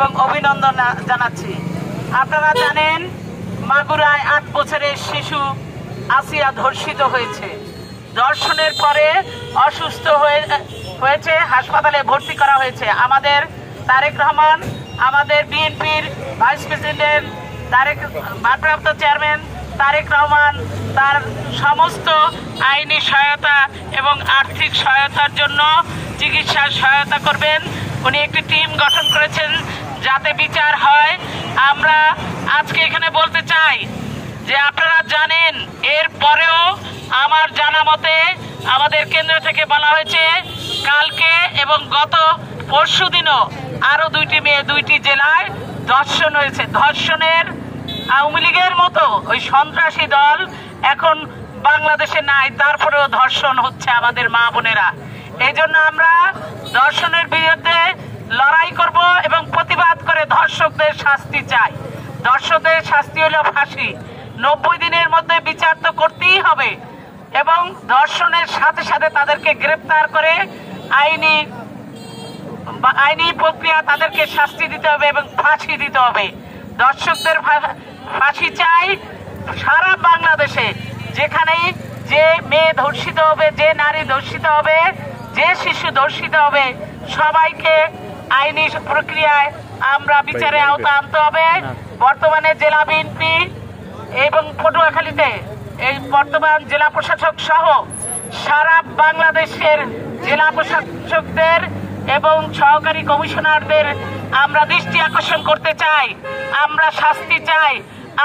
এবং অভিনন্দন জানাচ্ছি। আপনারা জানেন মাগুরায় 8 বছরের শিশু আসিয়া ধর্ষিত হয়েছে। ধর্ষণের পরে অসুস্থ হয়েছে, হাসপাতালে ভর্তি করা হয়েছে। আমাদের তারেক রহমান, আমাদের বিএনপির ভাইস প্রেসিডেন্ট ভারপ্রাপ্ত চেয়ারম্যান তারেক রহমান তার সমস্ত আইনি সহায়তা এবং আর্থিক সহায়তার জন্য চিকিৎসার সহায়তা করবেন। উনি একটি টিম গঠন করেছেন যাতে বিচার হয়। আমরা আজকে এখানে বলতে চাই যে আপনারা জানেন, এর পরেও আমার জানা মতে আমাদের কেন্দ্র থেকে বলা হয়েছে কালকে এবং গত পরশু দিনও আরো 2টি মেয়ে 2টি জেলায় ধর্ষণ হয়েছে। ধর্ষণের আওয়ামী লীগের মতো ওই সন্ত্রাসী দল এখন বাংলাদেশে নাই, তারপরেও ধর্ষণ হচ্ছে আমাদের মা বোনেরা। এই জন্য আমরা ধর্ষণের বিরুদ্ধে লড়াই করব এবং প্রতিবাদ করে ধর্ষকদের শাস্তি চাই। ধর্ষকদের শাস্তি হলো ফাঁসি। 90 দিনের মধ্যে বিচার তো করতেই হবে এবং ধর্ষণের সাথে সাথে তাদেরকে গ্রেপ্তার করে আইনি প্রক্রিয়া তাদেরকে শাস্তি দিতে হবে এবং ফাঁসি দিতে হবে। ধর্ষকদের ফাঁসি চাই সারা বাংলাদেশে। যেখানেই যে মেয়ে ধর্ষিত হবে, যে নারী ধর্ষিত হবে, যে শিশু ধর্ষিত হবে, সবাইকে আইনি প্রক্রিয়ায় আমরা বিচারে আওতা আনতে হবে। বর্তমানে জেলা বিএনপি এবং পটুয়াখালীতে এই বর্তমান জেলা প্রশাসক সহ সারা বাংলাদেশের জেলা প্রশাসকদের এবং সহকারী কমিশনারদের আমরা দৃষ্টি আকর্ষণ করতে চাই। আমরা শাস্তি চাই।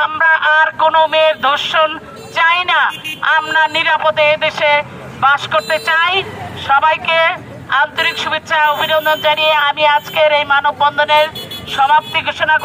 আমরা আর কোনো মেয়ের ধর্ষণ চাই না। আমরা নিরাপদে এদেশে বাস করতে চাই। সবাইকে আন্তরিক শুভেচ্ছা অভিনন্দন জানিয়ে আমি আজকের এই মানববন্ধনের সমাপ্তি ঘোষণা